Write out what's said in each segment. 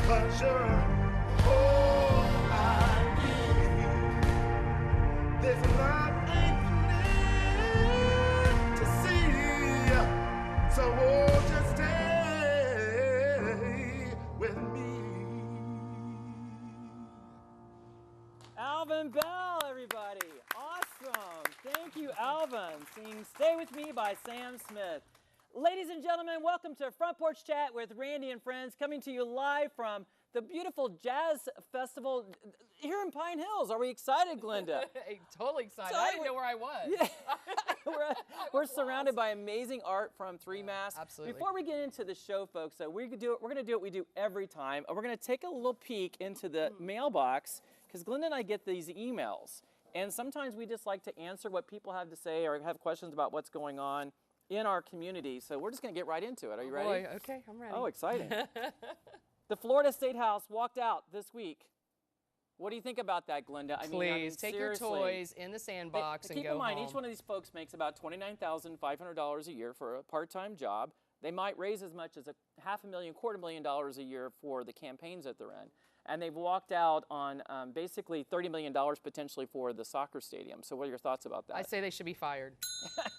'cause you're all I need. This love ain't to see, so won't you stay with me? Alvin Bell, everybody. Awesome. Thank you, Alvin. Singing Stay With Me by Sam Smith. Ladies and gentlemen, welcome to Front Porch Chat with Randy and Friends, coming to you live from the beautiful Jazz Festival here in Pine Hills. Are we excited, Glenda? Totally excited. I didn't know where I was. Yeah. we're surrounded by amazing art from Three Masks. Absolutely. Before we get into the show, folks, we're going to do what we do every time. We're going to take a little peek into the mailbox, because Glenda and I get these emails. And sometimes we just like to answer what people have to say or have questions about what's going on in our community. So we're just going to get right into it. Are you ready? Boy, okay, I'm ready. Oh, exciting. The Florida State House walked out this week. What do you think about that, Glenda? Please, take your toys in the sandbox and go home. Keep in mind, each one of these folks makes about $29,500 a year for a part-time job. They might raise as much as $500,000, $250,000 a year for the campaigns that they're in. And they've walked out on basically $30 million potentially for the soccer stadium. So what are your thoughts about that? I say they should be fired.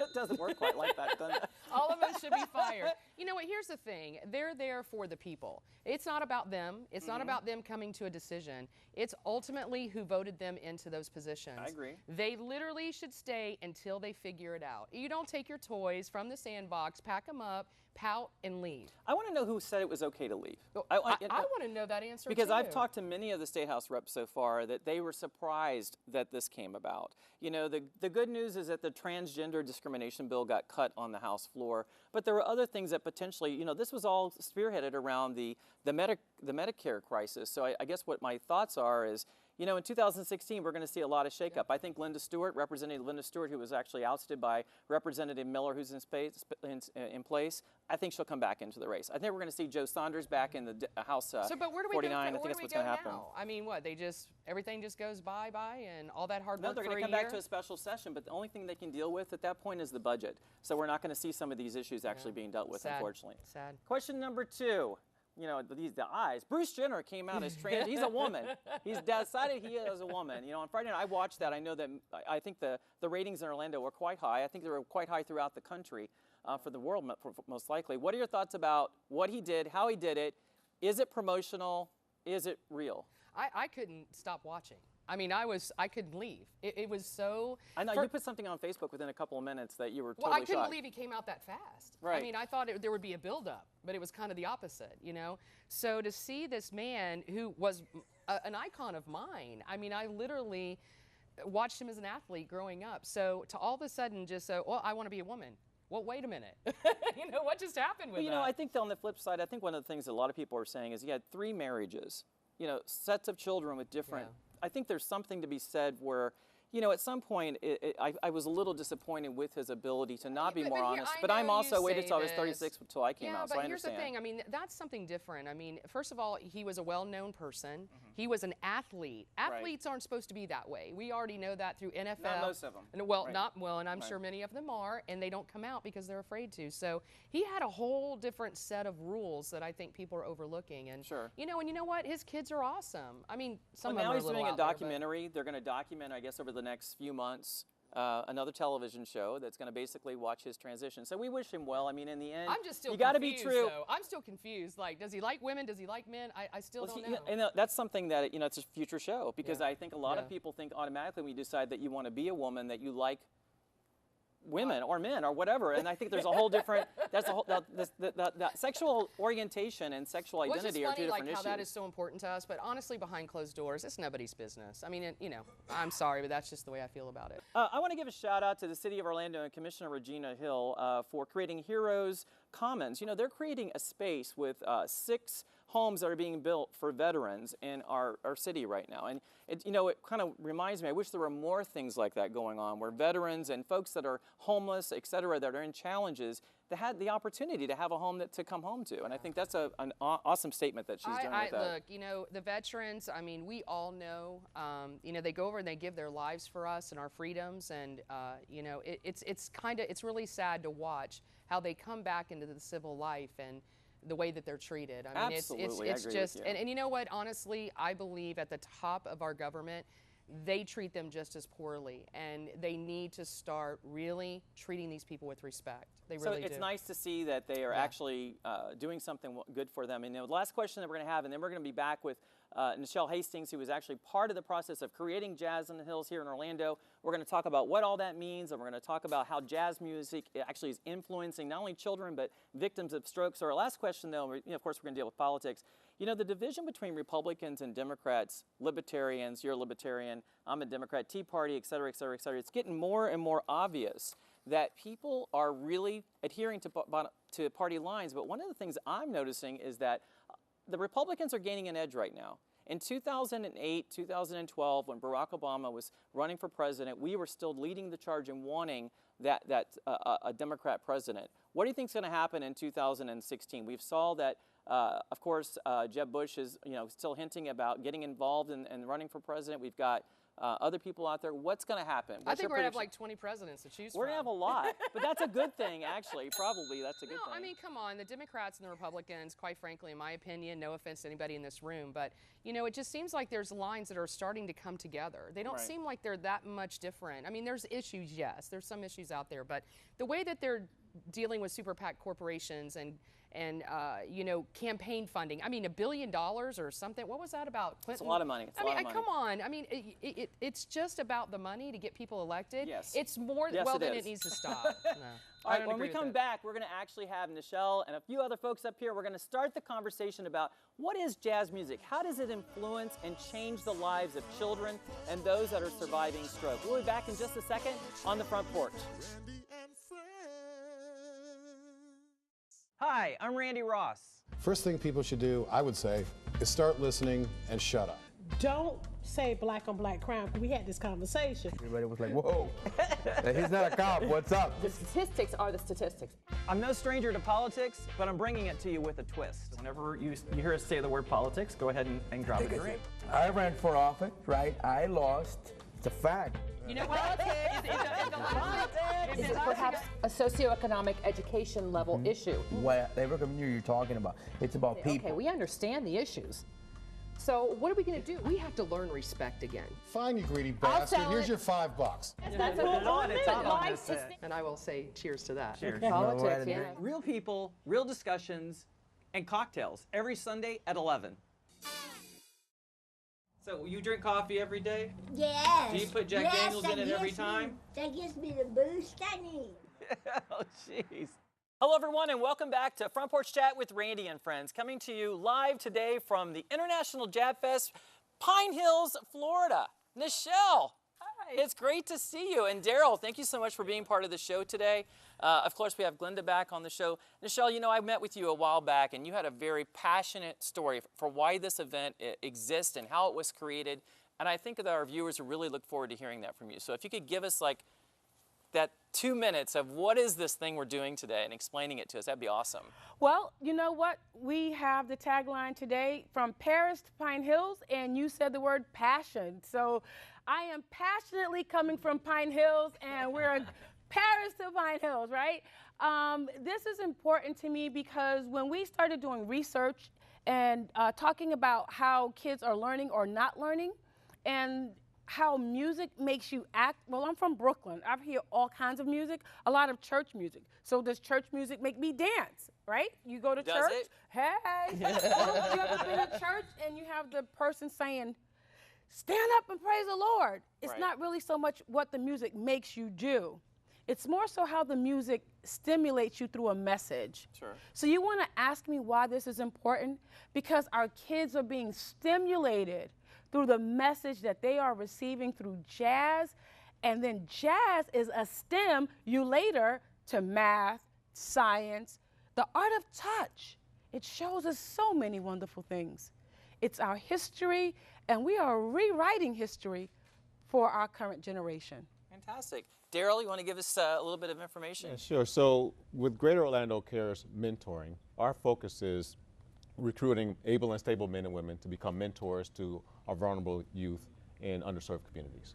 It doesn't work quite like that, does it? All of them should be fired. You know what, here's the thing. They're there for the people. It's not about them. It's not about them coming to a decision. It's ultimately who voted them into those positions. I agree. They literally should stay until they figure it out. You don't take your toys from the sandbox, pack them up, pout, and leave. I want to know who said it was okay to leave. I want to know that answer because too. I've talked to many of the State House reps so far that they were surprised that this came about. You know, the good news is that the transgender discrimination bill got cut on the House floor, but there were other things that potentially, you know, this was all spearheaded around the Medicare crisis. So I guess what my thoughts are is, you know, in 2016, we're going to see a lot of shakeup. I think Representative Linda Stewart, who was actually ousted by Representative Miller, who's in place, I think she'll come back into the race. I think we're going to see Joe Saunders back in the House 49. But where do we 49. go, I think that's what's going to happen. Now? I mean, what, everything just goes bye, and all that hard work for a year? No, they're going to come back to a special session, but the only thing they can deal with at that point is the budget. So we're not going to see some of these issues actually being dealt with, unfortunately. Sad. Question number 2. You know, the eyes. Bruce Jenner came out as trans. He's a woman. He's decided he is a woman. You know, on Friday night, I watched that. I know that I think the ratings in Orlando were quite high. I think they were quite high throughout the country, for the world, most likely. What are your thoughts about what he did, how he did it? Is it promotional? Is it real? I couldn't stop watching. I mean, I couldn't leave. It was so... I know, you put something on Facebook within a couple of minutes that you were totally Well, I couldn't shocked. believe he came out that fast. Right. I mean, I thought there would be a buildup, but it was kind of the opposite, you know? So to see this man who was an icon of mine, I mean, I literally watched him as an athlete growing up. So to all of a sudden just say, well, I want to be a woman. Well, wait a minute. You know, what just happened with Well, you that? know, I think on the flip side, I think one of the things that a lot of people are saying is he had 3 marriages, you know, sets of children with different... Yeah. I think there's something to be said where, you know, at some point I was a little disappointed with his ability to not be more honest. But I'm also waited till I was 36 until I came out, so I understand. Here's the thing. I mean, that's something different. I mean, first of all, he was a well-known person. He was an athlete. Athletes aren't supposed to be that way. We already know that through NFL. Not most of them. And, well, and I'm sure many of them are, and they don't come out because they're afraid to. So he had a whole different set of rules that I think people are overlooking. And you know, and you know what? His kids are awesome. I mean, some of them are a little now he's doing a out there, documentary. They're going to document, I guess, over the next few months. Another television show that's going to basically watch his transition. So we wish him well. I mean, in the end, I'm just still you got to be true. Though. I'm still confused. Like, does he like women? Does he like men? I still don't know. And that's something that, you know, it's a future show because I think a lot of people think automatically when you decide that you want to be a woman that you like women or men or whatever, and I think there's a whole different. That's a whole that sexual orientation and sexual identity are 2 different issues. How that is so important to us, but honestly, behind closed doors, it's nobody's business. I mean, you know, I'm sorry, but that's just the way I feel about it. I want to give a shout out to the City of Orlando and Commissioner Regina Hill for creating Heroes Commons. You know, they're creating a space with 6 homes that are being built for veterans in our city right now. And it, you know, it kind of reminds me, I wish there were more things like that going on where veterans and folks that are homeless, et cetera, that are in challenges, that had the opportunity to have a home to come home to. And I think that's an awesome statement that she's doing with that. Look, you know, the veterans, I mean, we all know, you know, they go over and they give their lives for us and our freedoms. And, you know, it's really sad to watch how they come back into the civil life. And the way that they're treated. I mean, Absolutely, I it's agree just, with you. and you know what, honestly, I believe at the top of our government, they treat them just as poorly, and they need to start really treating these people with respect. They really So it's do. nice to see that they are actually doing something good for them. And the last question that we're going to have, and then we're going to be back with Nichelle Hastings, who was actually part of the process of creating Jazz in the Hills here in Orlando. We're going to talk about what all that means, and we're going to talk about how jazz music actually is influencing not only children but victims of stroke. So our last question, though, of course, we're going to deal with politics. You know, the division between Republicans and Democrats, libertarians, you're a libertarian, I'm a Democrat, Tea Party, et cetera, et cetera, et cetera, it's getting more and more obvious that people are really adhering to party lines. But one of the things I'm noticing is that the Republicans are gaining an edge right now. In 2008, 2012, when Barack Obama was running for president, we were still leading the charge in wanting a Democrat president. What do you think is going to happen in 2016? We saw that, of course, Jeb Bush is still hinting about getting involved and running for president. We've got other people out there. What's going to happen? I think we're going to have like 20 presidents to choose We're from. going to have a lot, but that's a good thing, actually. Probably that's a good thing. No, I mean, come on. The Democrats and the Republicans, quite frankly, in my opinion, no offense to anybody in this room, but, you know, it just seems like there's lines that are starting to come together. They don't Right. seem like they're that much different. I mean, there's issues, yes. There's some issues out there, but the way that they're dealing with super PAC corporations and you know, campaign funding. I mean, $1 billion or something. What was that about? Clinton? It's a lot of money. It's a lot of money. Come on. I mean, it's just about the money to get people elected. Yes. It's more. Yes, well, it then is. it needs to stop. No. All I right, don't when agree we with come it. back, we're going to actually have Nichelle and a few other folks up here. We're going to start the conversation about what is jazz music? How does it influence and change the lives of children and those that are surviving stroke? We'll be back in just a second on the front porch. Randy and friends. Hi, I'm Randy Ross. First thing people should do, I would say, is start listening and shut up. Don't say black on black crime. We had this conversation. Everybody was like, whoa, he's not a cop, what's up? The statistics are the statistics. I'm no stranger to politics, but I'm bringing it to you with a twist. Whenever you hear us say the word politics, go ahead and drop it in. I ran for office, right? I lost. It's a fact. You know what? This is perhaps a socioeconomic education level issue. Whatever community you're talking about, it's about people. Okay, we understand the issues. So what are we going to do? We have to learn respect again. Fine, you greedy I'll bastard. sell Here's it. your $5. That's what It's on this set. And I will say cheers to that. Cheers. Politics, No, yeah. Real people, real discussions, and cocktails every Sunday at 11. So you drink coffee every day? Yes. Do you put Jack Yes, Daniels in that it every gives me- time? That gives me the boost I need. Oh, jeez. Hello, everyone, and welcome back to Front Porch Chat with Randy and Friends, coming to you live today from the International Jazz Fest, Pine Hills, Florida. Nichelle, hi. It's great to see you. And Daryl, thank you so much for being part of the show today. Of course, we have Glenda back on the show. Nichelle, you know, I met with you a while back, and you had a very passionate story for why this event exists and how it was created. And I think that our viewers really look forward to hearing that from you. So if you could give us like that 2 minutes of what is this thing we're doing today and explaining it to us, that'd be awesome. Well, you know what? We have the tagline today, from Paris to Pine Hills, and you said the word passion. So I am passionately coming from Pine Hills, and we're in Paris to Pine Hills, right? This is important to me because when we started doing research and talking about how kids are learning or not learning, and how music makes you act. Well, I'm from Brooklyn. I hear all kinds of music, a lot of church music. So does church music make me dance, right? You go to Does church, it? hey. Well, you ever been to church and you have the person saying, stand up and praise the Lord. It's Right. not really so much what the music makes you do. It's more so how the music stimulates you through a message. Sure. So you want to ask me why this is important? Because our kids are being stimulated through the message that they are receiving through jazz. And then jazz is a stem you later to math, science, the art of touch. It shows us so many wonderful things. It's our history, and we are rewriting history for our current generation. Fantastic. Daryl, you want to give us a little bit of information? Yeah, sure. So with Greater Orlando Cares mentoring, our focus is recruiting able and stable men and women to become mentors to our vulnerable youth in underserved communities.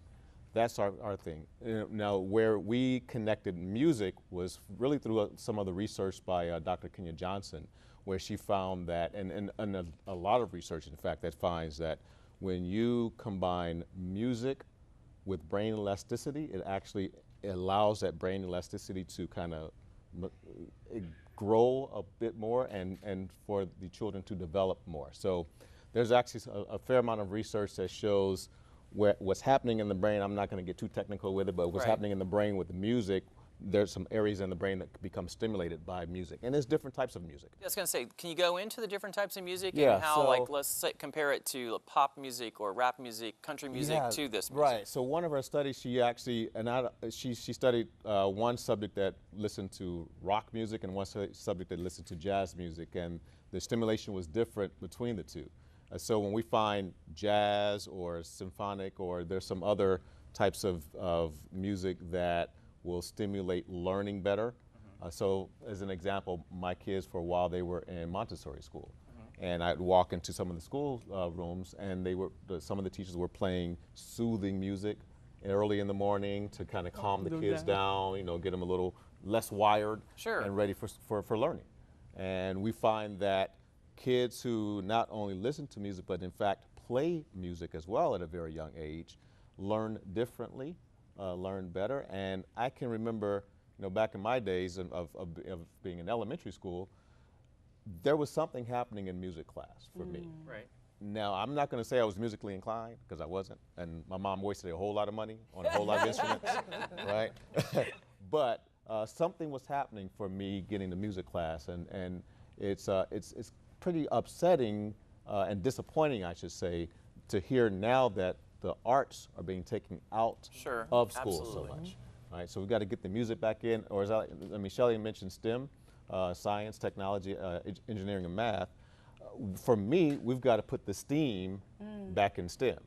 That's our thing. Now, where we connected music was really through some of the research by Dr. Kenya Johnson, where she found that, and a lot of research, in fact, that finds that when you combine music with brain elasticity, it actually allows that brain elasticity to kind of grow a bit more and for the children to develop more. So there's actually a fair amount of research that shows what's happening in the brain. I'm not going to get too technical with it, but what's happening in the brain with the music, there's some areas in the brain that become stimulated by music, and there's different types of music. I was going to say, can you go into the different types of music Yeah, and how, so- like, let's say, compare it to pop music or rap music, country music Yeah, to this music? Right. So one of her studies, she actually, she studied one subject that listened to rock music and one subject that listened to jazz music, and the stimulation was different between the two. So when we find jazz or symphonic, or there's some other types of music that will stimulate learning better. So as an example, my kids for a while, they were in Montessori school. And I'd walk into some of the school rooms, and some of the teachers were playing soothing music early in the morning to kind of calm the kids down, get them a little less wired and ready for learning. And we find that kids who not only listen to music, but in fact play music as well at a very young age, learn differently, learn better. And I can remember, back in my days of being in elementary school, there was something happening in music class for me. Right. Now, I'm not going to say I was musically inclined, because I wasn't, and my mom wasted a whole lot of money on a whole lot of instruments, right? But something was happening for me getting to music class, and it's pretty upsetting and disappointing, I should say, to hear now that the arts are being taken out of school so much. Right, so we've got to get the music back in, or Shelley mentioned STEM, science, technology, engineering, and math. For me, we've got to put the STEAM back in STEM.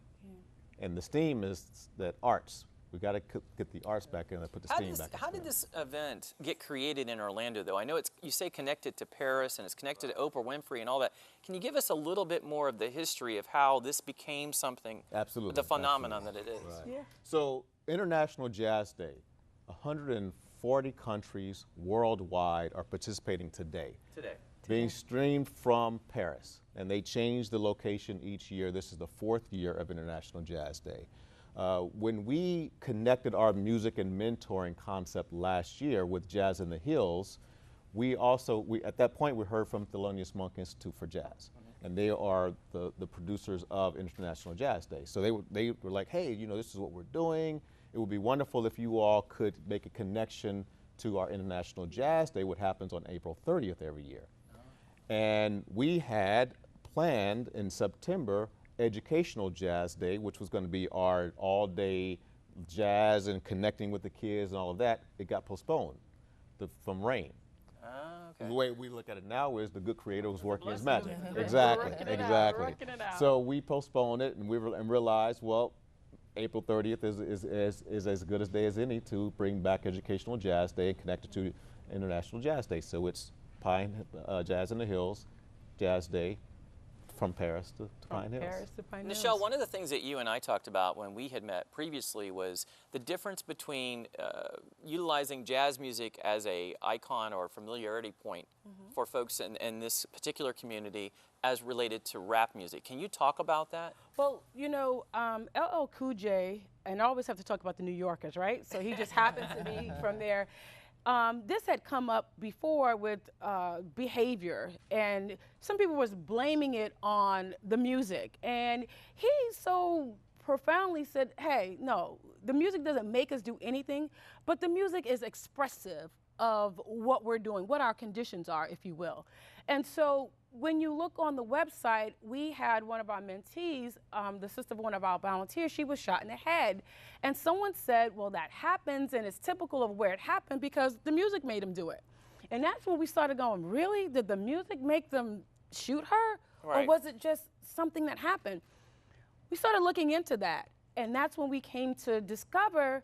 And the STEAM is that arts. We've got to get the arts back in and put the STEAM back in. How did this event get created in Orlando, though? I know you say connected to Paris and it's connected to Oprah Winfrey and all that. Can you give us a little bit more of the history of how this became something, the phenomenon that it is? Right. Yeah. So International Jazz Day, 140 countries worldwide are participating today. Being streamed from Paris, and they change the location each year. This is the 4th year of International Jazz Day. When we connected our music and mentoring concept last year with Jazz in the Hills, at that point we heard from Thelonious Monk Institute for Jazz, and they are the producers of International Jazz Day. So they were like, hey, this is what we're doing. It would be wonderful if you all could make a connection to our International Jazz Day, what happens on April 30th every year. And we had planned in September Educational Jazz Day, which was going to be our all-day jazz and connecting with the kids and all of that. It got postponed from rain. The way we look at it now is the good creator was working his magic. Exactly. So we postponed it, and realized, well, April 30th is as good a day as any to bring back Educational Jazz Day and connect it to International Jazz Day. So it's Jazz in the Hills, Jazz Day, from Paris to Pine Hills. Nichelle, one of the things that you and I talked about when we had met previously was the difference between utilizing jazz music as a icon or familiarity point for folks in this particular community as related to rap music. Can you talk about that? Well, LL Cool J, and I always have to talk about the New Yorkers, right? So he just happens to be from there. This had come up before with behavior, and some people was blaming it on the music. And he so profoundly said, hey, no, the music doesn't make us do anything, but the music is expressive of what we're doing, what our conditions are, if you will. And so when you look on the website, we had one of our mentees, the sister of one of our volunteers, she was shot in the head. And someone said, well, that happens, and it's typical of where it happened because the music made them do it. And that's when we started going, really? Did the music make them shoot her? Right. Or was it just something that happened? We started looking into that. And that's when we came to discover,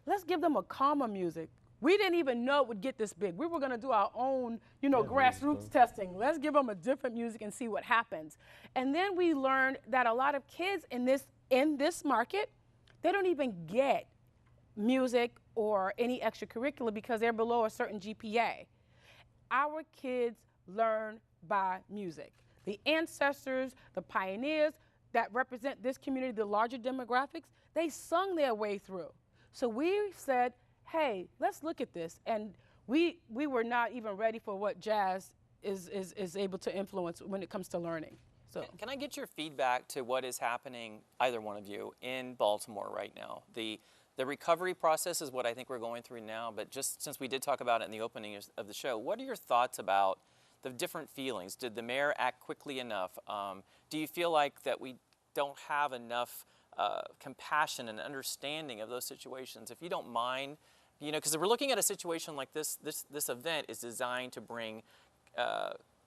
let's give them a calmer music. We didn't even know it would get this big. We were going to do our own, grassroots testing. Let's give them a different music and see what happens. And then we learned that a lot of kids in this market, they don't even get music or any extracurricular because they're below a certain GPA. Our kids learn by music. The ancestors, the pioneers that represent this community, the larger demographics, they sung their way through. So we said, hey, let's look at this. And we were not even ready for what jazz is able to influence when it comes to learning. So Can I get your feedback to what is happening, either one of you, in Baltimore right now? The recovery process is what I think we're going through now, but just since we did talk about it in the opening of the show, what are your thoughts about the different feelings? Did the mayor act quickly enough? Do you feel like that we don't have enough compassion and understanding of those situations? If you don't mind, you know, because we're looking at a situation like this event is designed to bring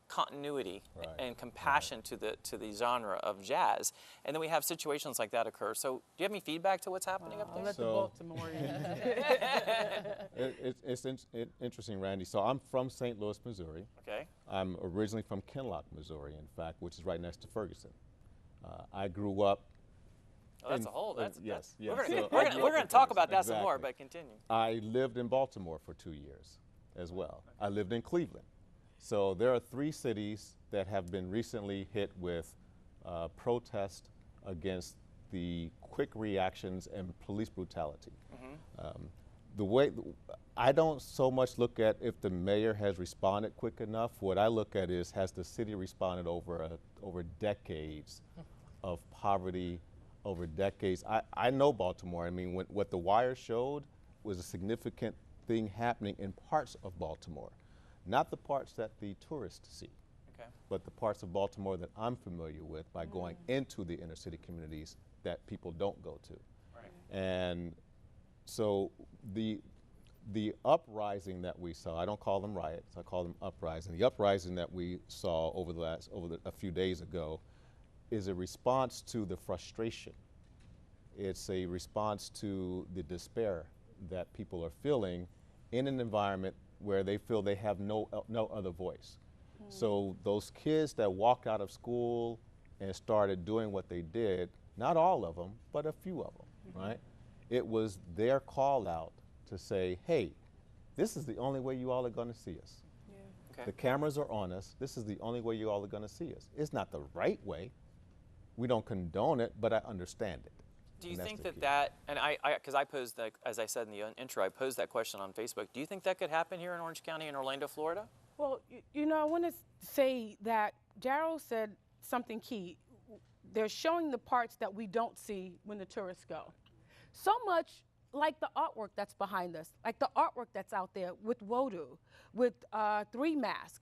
continuity and compassion to the genre of jazz, and then we have situations like that occur. So do you have any feedback to what's happening up there? Let the Baltimoreans. It's interesting, Randy. So I'm from St. Louis, Missouri. Okay. I'm originally from Kinloch, Missouri, in fact, which is right next to Ferguson. I grew up. Oh, that's a whole. Yes. We're going to talk about that some more, but continue. I lived in Baltimore for 2 years as well. I lived in Cleveland. So there are 3 cities that have been recently hit with protest against the quick reactions and police brutality. The way I don't so much look at if the mayor has responded quick enough. What I look at is, has the city responded over decades of poverty, over decades. I know Baltimore. I mean, what The Wire showed was a significant thing happening in parts of Baltimore. Not the parts that the tourists see, but the parts of Baltimore that I'm familiar with by going into the inner city communities that people don't go to. And so the uprising that we saw, I don't call them riots, I call them uprising. The uprising that we saw over a few days ago is a response to the frustration. It's a response to the despair that people are feeling in an environment where they feel they have no other voice. So those kids that walked out of school and started doing what they did, not all of them, but a few of them, right? It was their call out to say, hey, this is the only way you all are going to see us. The cameras are on us. This is the only way you all are going to see us. It's not the right way. We don't condone it, but I understand it. Do you think that, and because I posed that, as I said in the intro, I posed that question on Facebook, do you think that could happen here in Orange County and Orlando, Florida? Well, you know, I want to say that Darryl said something key. They're showing the parts that we don't see when the tourists go. So much like the artwork that's behind us, like the artwork that's out there with Wodu, with 3 Mask.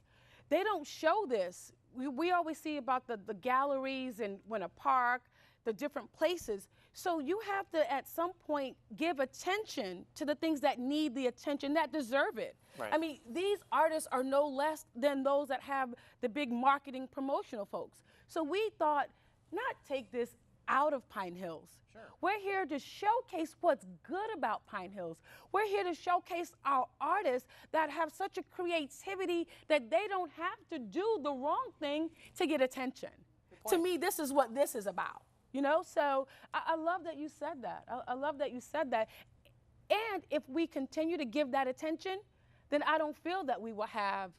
They don't show this. We always see about the galleries and Winter Park, the different places. So you have to, at some point, give attention to the things that need the attention, that deserve it. I mean, these artists are no less than those that have the big marketing promotional folks. So we thought, not take this out of Pine Hills. We're here to showcase what's good about Pine Hills. We're here to showcase our artists that have such a creativity that they don't have to do the wrong thing to get attention. To me, this is what this is about. You know, so I love that you said that. I love that you said that. And if we continue to give that attention, then I don't feel that we will have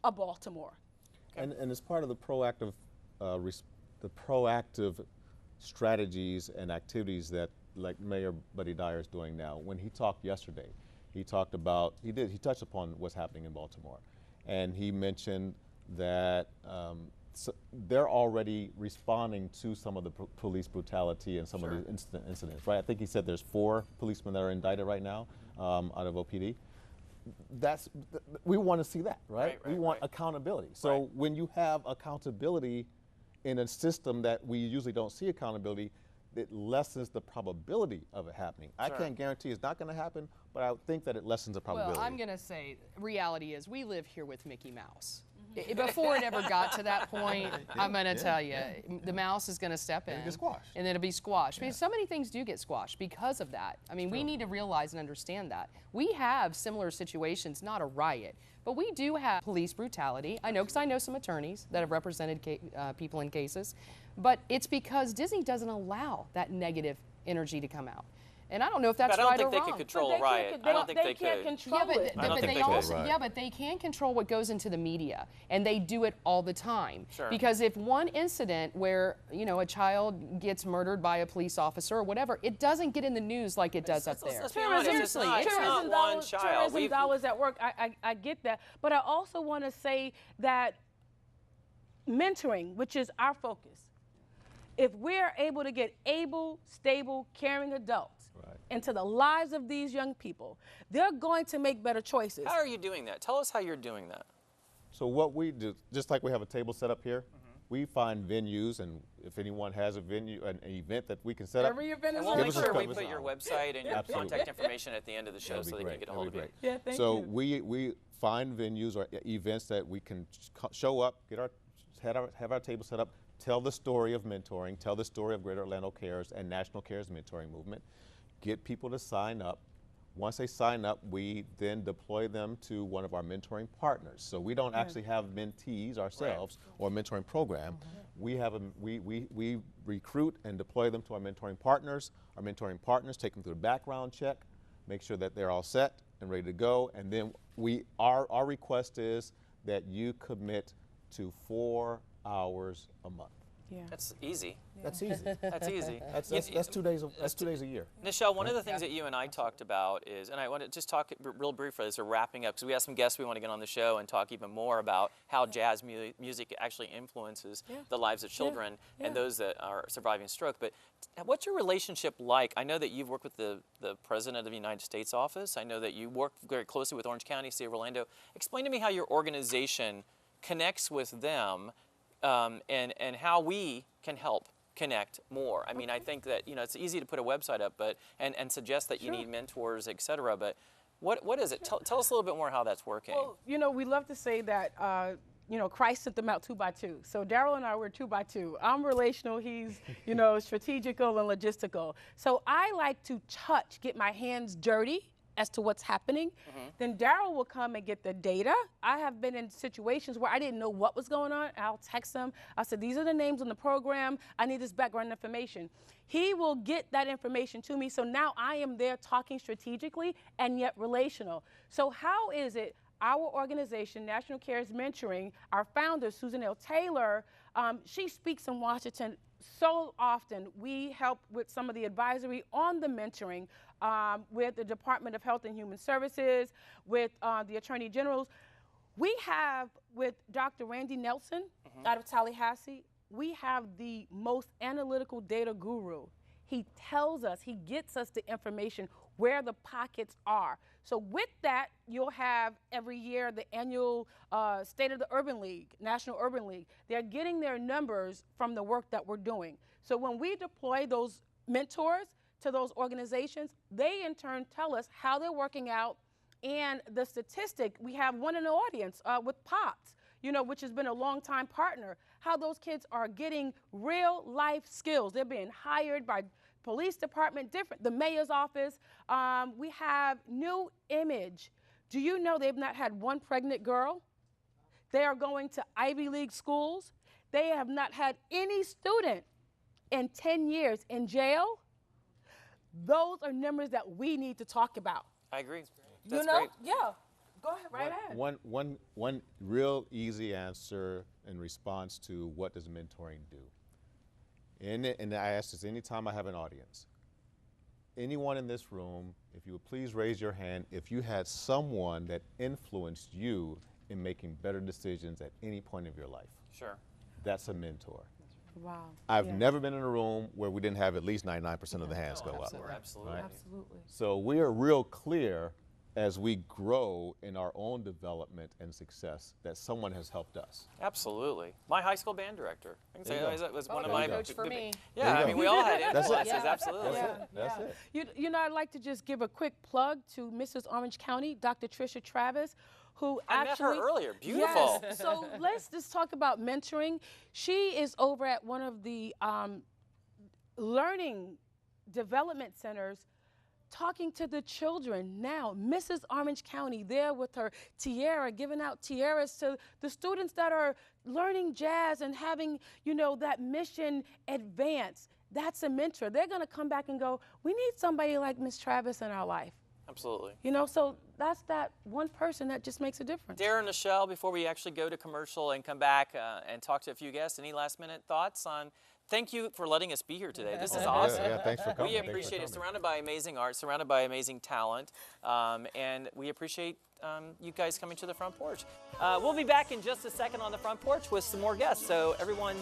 a Baltimore. And as part of the proactive strategies and activities that, like Mayor Buddy Dyer is doing now, when he talked yesterday, he touched upon what's happening in Baltimore. And he mentioned that so they're already responding to some of the police brutality and some of the incidents, right? I think he said there's 4 policemen that are indicted right now out of OPD. We want to see that, right? We want accountability. So when you have accountability in a system that we usually don't see accountability, it lessens the probability of it happening. I can't guarantee it's not going to happen, but I think that it lessens the probability. Well, I'm going to say, reality is we live here with Mickey Mouse. Before it ever got to that point, I'm going to tell you, the mouse is going to step in. And it'll be squashed. Because so many things do get squashed because of that. I mean, we need to realize and understand that. We have similar situations, not a riot, but we do have police brutality. I know because I know some attorneys that have represented people in cases, but it's because Disney doesn't allow that negative energy to come out. And I don't know if that's But I don't right think or they wrong. could control But a riot. I don't think they can't could. control Yeah, but, it. I don't but think they they could. also, Right. yeah, but they can control what goes into the media, and they do it all the time. Sure. Because if one incident where a child gets murdered by a police officer or whatever, it doesn't get in the news like it does up there. Let's be honest, it's not tourism one child. tourism dollars at work. I get that, but I also want to say that mentoring, which is our focus, if we're able to get able, stable, caring adults into the lives of these young people, they're going to make better choices. How are you doing that? Tell us how you're doing that. So what we do, just like we have a table set up here, we find venues, and if anyone has a venue, an event that we can set up. Every event And is we'll Give make us a sure we call. put your website and your Absolutely. contact information at the end of the show That'd so be they can great. get a hold of That'd you. be great. Yeah, thank so you. we find venues or events that we can show up, have our table set up, tell the story of mentoring, tell the story of Greater Orlando Cares and National Cares Mentoring Movement, get people to sign up. Once they sign up, we then deploy them to one of our mentoring partners. So we don't actually have mentees ourselves or a mentoring program. We have we recruit and deploy them to our mentoring partners. Our mentoring partners take them through the background check, make sure that they're all set and ready to go, and then our request is that you commit to 4 hours a month. Yeah. That's easy. That's easy. That's easy. That's 2 days. That's 2 days a year. Nichelle, one of the things that you and I talked about is, and I want to just talk real briefly as we're wrapping up, because we have some guests we want to get on the show and talk even more about how jazz music actually influences the lives of children and those that are surviving stroke. But what's your relationship like? I know that you've worked with the President of the United States office. I know that you work very closely with Orange County, City of Orlando. Explain to me how your organization connects with them and how we can help connect more. I mean, I think that it's easy to put a website up, but and suggest that you need mentors, et cetera. But what is it? Tell us a little bit more how that's working. Well, we love to say that Christ sent them out 2 by 2. So Daryl and I were 2 by 2. I'm relational. He's strategical and logistical. So I like to get my hands dirty as to what's happening. Then Daryl will come and get the data. I have been in situations where I didn't know what was going on. I'll text him. I said, these are the names on the program. I need this background information. He will get that information to me. So now I am there talking strategically and yet relational. So how is it our organization, National Cares Mentoring, our founder, Susan L. Taylor, she speaks in Washington so often. We help with some of the advisory on the mentoring with the Department of Health and Human Services, with the Attorney Generals. We have, with Dr. Randy Nelson out of Tallahassee, we have the most analytical data guru. He tells us, he gets us the information where the pockets are. So with that, you'll have every year the annual State of the Urban League, National Urban League. They're getting their numbers from the work that we're doing. So when we deploy those mentors to those organizations, they in turn tell us how they're working out and the statistic. We have one in the audience with Pops, which has been a long-time partner, how those kids are getting real life skills. They're being hired by police department, the mayor's office. We have New Image. Do you know they've not had one pregnant girl? They are going to Ivy League schools. They have not had any student in 10 years in jail. Those are numbers that we need to talk about. I agree. That's great. great. Yeah. Go ahead, right ahead. One real easy answer in response to what does mentoring do? And I ask this anytime I have an audience. Anyone in this room, if you would please raise your hand if you had someone that influenced you in making better decisions at any point of your life. Sure. That's a mentor. Wow. I've never been in a room where we didn't have at least 99% of the hands go up. Absolutely. Right? Absolutely. So we are real clear as we grow in our own development and success that someone has helped us. Absolutely. My high school band director. I can say that was one of there my you go. Coach for me. Yeah, I mean, we all had That's it. influences. Absolutely. That's it. I'd like to just give a quick plug to Mrs. Orange County, Dr. Tricia Travis, who I met her earlier. Beautiful. Yes. So let's just talk about mentoring. She is over at one of the learning development centers talking to the children now. Mrs. Orange County there with her tiara, giving out tiaras to the students that are learning jazz and having, that mission advance. that's a mentor. They're going to come back and go, we need somebody like Miss Travis in our life. Absolutely. You know, so that's that one person that just makes a difference. Darren, Michelle, before we actually go to commercial and come back and talk to a few guests, any last minute thoughts on? Thank you for letting us be here today. This is awesome. Yeah, thanks for coming. We appreciate it. Surrounded by amazing art, surrounded by amazing talent, and we appreciate you guys coming to the front porch. We'll be back in just a second on the front porch with some more guests. So everyone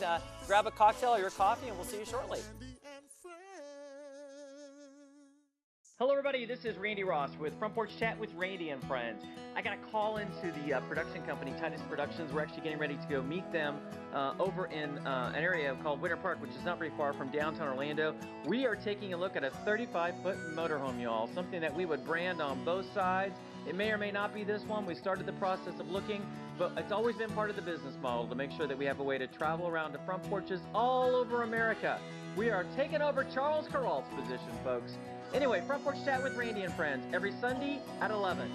grab a cocktail or your coffee, and we'll see you shortly. Hello everybody, this is Randy Ross with Front Porch Chat with Randy and Friends. I got a call into the production company, Titus Productions. We're actually getting ready to go meet them over in an area called Winter Park, which is not very far from downtown Orlando. We are taking a look at a 35-foot motorhome, y'all, something that we would brand on both sides. It may or may not be this one. We started the process of looking, but it's always been part of the business model to make sure that we have a way to travel around to front porches all over America. We are taking over Charles Carroll's position, folks. Anyway, Front Porch Chat with Randy and Friends, every Sunday at 11.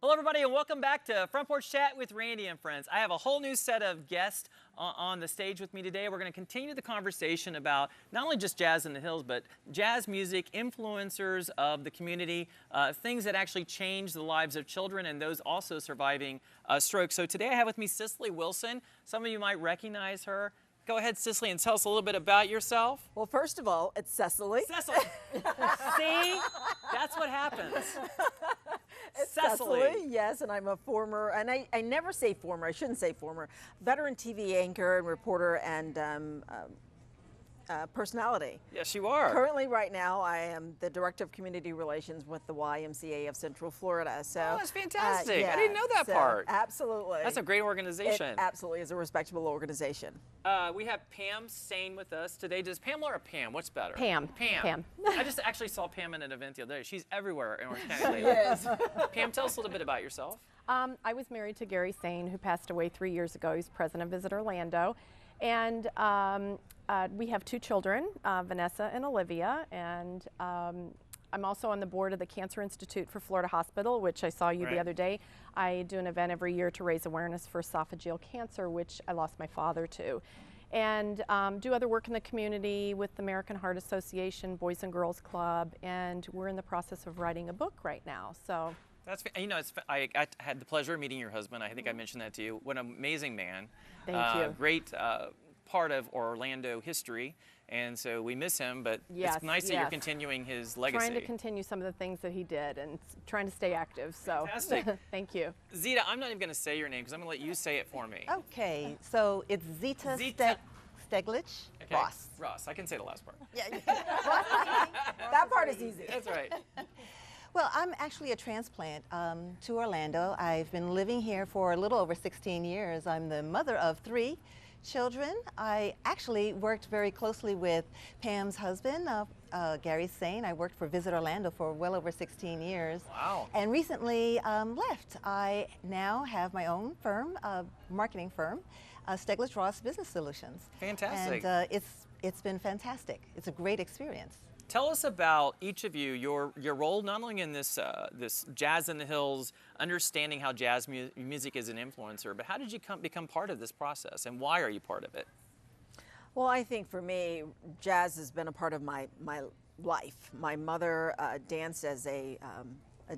Hello everybody and welcome back to Front Porch Chat with Randy and Friends. I have a whole new set of guests on the stage with me today. We're going to continue the conversation about not only just jazz in the hills, but jazz music, influencers of the community, things that actually change the lives of children and those also surviving stroke. So today I have with me Cicely Wilson. Some of you might recognize her. Go ahead, Cicely, and tell us a little bit about yourself. Well, first of all, it's Cecily. Cecily. See? That's what happens. It's Cecily, yes, and I'm a former, and I never say former, I shouldn't say former, veteran TV anchor and reporter and personality. Yes, you are. Currently, right now, I am the Director of Community Relations with the YMCA of Central Florida. So, oh, that's fantastic. Yeah, I didn't know that part. Absolutely. That's a great organization. It absolutely is a respectable organization. We have Pam Sane with us today. Does Pamela or Pam? What's better? Pam. Pam. I just actually saw Pam at an event the other day. She's everywhere in Orange County lately. Yes. Pam, tell us a little bit about yourself. I was married to Gary Sane, who passed away 3 years ago. He's president of Visit Orlando. And we have two children, Vanessa and Olivia, and I'm also on the board of the Cancer Institute for Florida Hospital, which I saw you the other day. I do an event every year to raise awareness for esophageal cancer, which I lost my father to. And do other work in the community with the American Heart Association, Boys and Girls Club, and we're in the process of writing a book right now. So. That's, you know, I had the pleasure of meeting your husband. I think I mentioned that to you. What an amazing man. Thank you. Great part of Orlando history, and so we miss him, but yes, it's nice that you're continuing his legacy. Trying to continue some of the things that he did and trying to stay active, so. Fantastic. Thank you. Zita, I'm not even going to say your name because I'm going to let you say it for me. Okay, so it's Zita Steglich Okay. Ross. Ross, I can say the last part. Yeah, That part is easy. That's right. Well, I'm actually a transplant to Orlando. I've been living here for a little over 16 years. I'm the mother of 3 children. I actually worked very closely with Pam's husband, Gary Sane. I worked for Visit Orlando for well over 16 years. Wow. And recently left. I now have my own firm, marketing firm, Steglich Ross Business Solutions. Fantastic. And it's been fantastic. It's a great experience. Tell us about each of you, your role not only in this this Jazz in the Hills, understanding how jazz music is an influencer, but how did you become part of this process, and why are you part of it? Well, I think for me, jazz has been a part of my life. My mother danced as a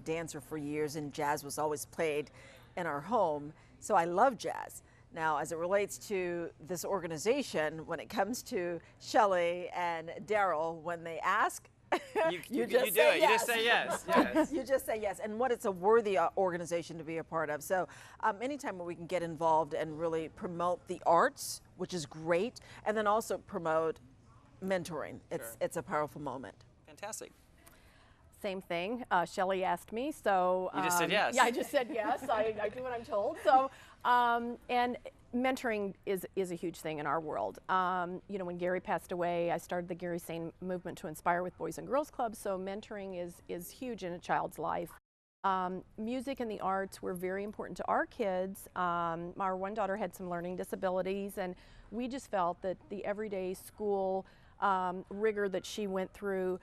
dancer for years, and jazz was always played in our home, so I love jazz. Now, as it relates to this organization, when it comes to Shelley and Daryl, when they ask, you just say yes. You just say yes. Yes. You just say yes, and what it's a worthy organization to be a part of. So anytime where we can get involved and really promote the arts, which is great, and then also promote mentoring, it's a powerful moment. Fantastic. Same thing. Shelley asked me, so. You just said yes. Yeah, I just said yes. I do what I'm told. So, and mentoring is a huge thing in our world. You know, when Gary passed away, I started the Gary Sane movement to inspire with Boys and Girls Club. So mentoring is huge in a child's life. Music and the arts were very important to our kids. Our one daughter had some learning disabilities, and we just felt that the everyday school rigor that she went through.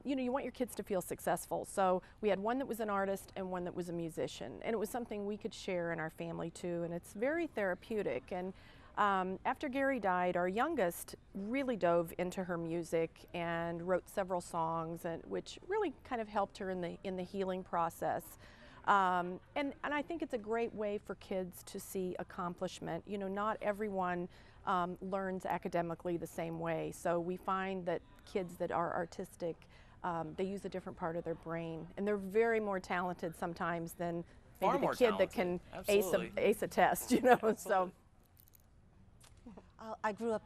You know, you want your kids to feel successful. So we had one that was an artist and one that was a musician. And it was something we could share in our family too. And it's very therapeutic. And after Gary died, our youngest really dove into her music and wrote several songs, which really kind of helped her in the healing process. And I think it's a great way for kids to see accomplishment. You know, not everyone learns academically the same way. So we find that kids that are artistic, they use a different part of their brain, and they're very more talented sometimes than maybe the kid that can ace a test, you know. Absolutely. So I grew up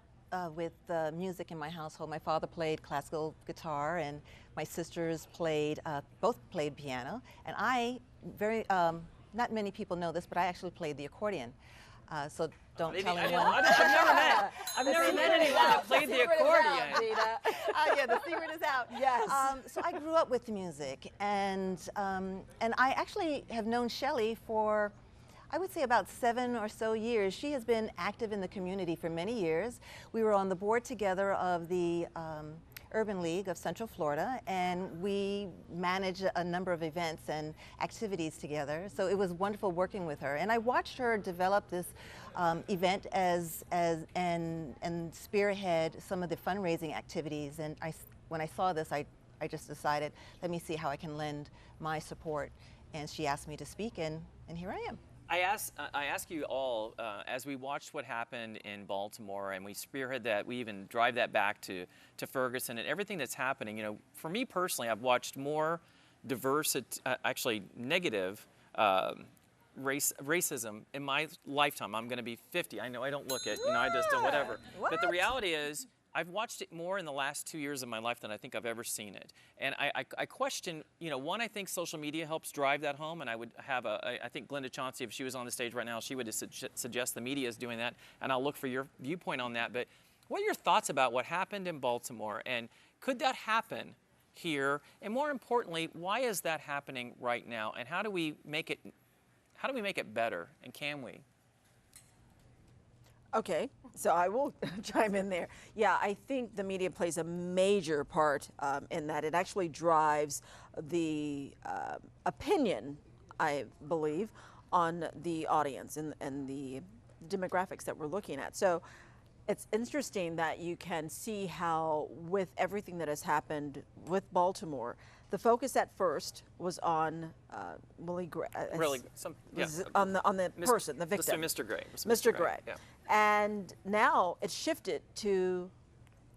with music in my household. My father played classical guitar, and my sisters both played piano. And I not many people know this, but I actually played the accordion. So don't tell anyone. I've never met anyone that played the accordion. Yeah, the secret is out. Yes. So I grew up with music, and I actually have known Shelley for, I would say, about 7 or so years. She has been active in the community for many years. We were on the board together of the Urban League of Central Florida, and we managed a number of events and activities together. So it was wonderful working with her. And I watched her develop this event and spearhead some of the fundraising activities. And when I saw this, I just decided, let me see how I can lend my support. And she asked me to speak, and here I am. I ask you all, as we watched what happened in Baltimore, and we spearhead that, we even drive that back to Ferguson and everything that's happening. You know, for me personally, I've watched more diverse, actually negative racism in my lifetime. I'm going to be 50. I know I don't look it. You know, I just don't, whatever. But the reality is, I've watched it more in the last 2 years of my life than I think I've ever seen it. And I question, you know, one, I think social media helps drive that home, and I would have I think Glenda Chauncey, if she was on the stage right now, she would suggest the media is doing that, and I'll look for your viewpoint on that. But what are your thoughts about what happened in Baltimore, and could that happen here? And more importantly, why is that happening right now, and how do we make it better, and can we? Okay, so I will chime in there. Yeah, I think the media plays a major part in that. It actually drives the opinion, I believe, on the audience and the demographics that we're looking at. So it's interesting that you can see how, with everything that has happened with Baltimore, the focus at first was on Willie Gray. On the person, the victim. Mr. Gray. Mr. Gray. Yeah. And now it's shifted to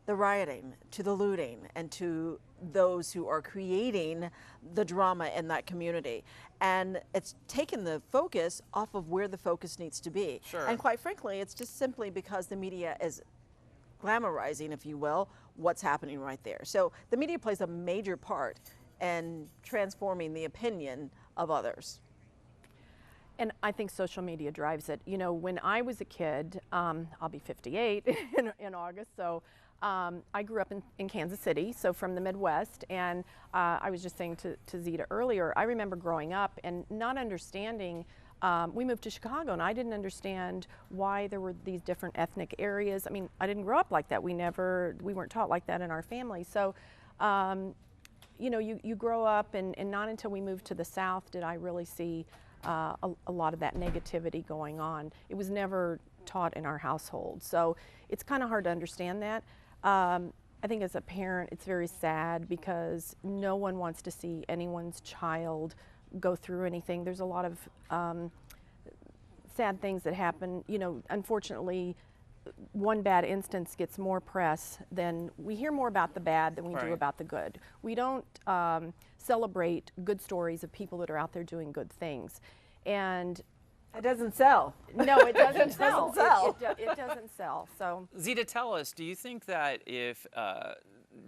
the rioting, to the looting, and to those who are creating the drama in that community. And it's taken the focus off of where the focus needs to be. Sure. And quite frankly, it's just simply because the media is glamorizing, if you will, what's happening right there. So the media plays a major part in transforming the opinion of others. And I think social media drives it. You know, when I was a kid, I'll be 58 in August, so I grew up in Kansas City, so from the Midwest, and I was just saying to Zita earlier, I remember growing up and not understanding, we moved to Chicago, and I didn't understand why there were these different ethnic areas. I mean, I didn't grow up like that. We weren't taught like that in our family. So, you know, you grow up, and not until we moved to the South did I really see a lot of that negativity going on. It was never taught in our household. So it's kind of hard to understand that. I think as a parent, it's very sad because no one wants to see anyone's child go through anything. There's a lot of sad things that happen. You know, unfortunately, one bad instance gets more press than we hear more about the bad than we do about the good. We don't celebrate good stories of people that are out there doing good things, and it doesn't sell. No, it doesn't sell. Doesn't sell. It doesn't sell. So Zita, tell us, do you think that if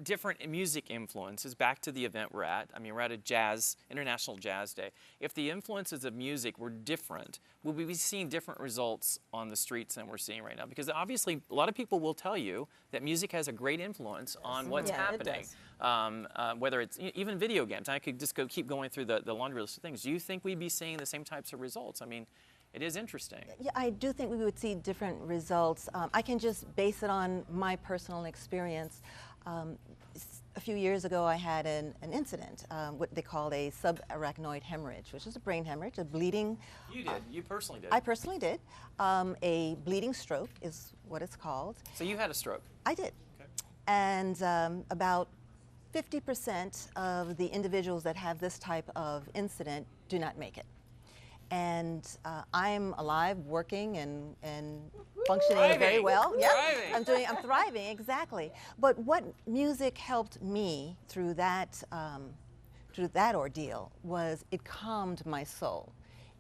different music influences, back to the event we're at, I mean, we're at a International Jazz Day, if the influences of music were different, would we be seeing different results on the streets than we're seeing right now? Because obviously a lot of people will tell you that music has a great influence on what's happening. Whether it's even video games. I could just keep going through the laundry list of things. Do you think we'd be seeing the same types of results? I mean, It is interesting. Yeah, I do think we would see different results. I can just base it on my personal experience. A few years ago, I had an incident, what they call a subarachnoid hemorrhage, which is a brain hemorrhage, a bleeding. You did. You personally did. I personally did. A bleeding stroke is what it's called. So you had a stroke. I did. Okay. And about 50% of the individuals that have this type of incident do not make it. And I'm alive, working, and functioning Thriving. very well. Yep. Thriving. I'm thriving, exactly. But what music helped me through that ordeal was it calmed my soul.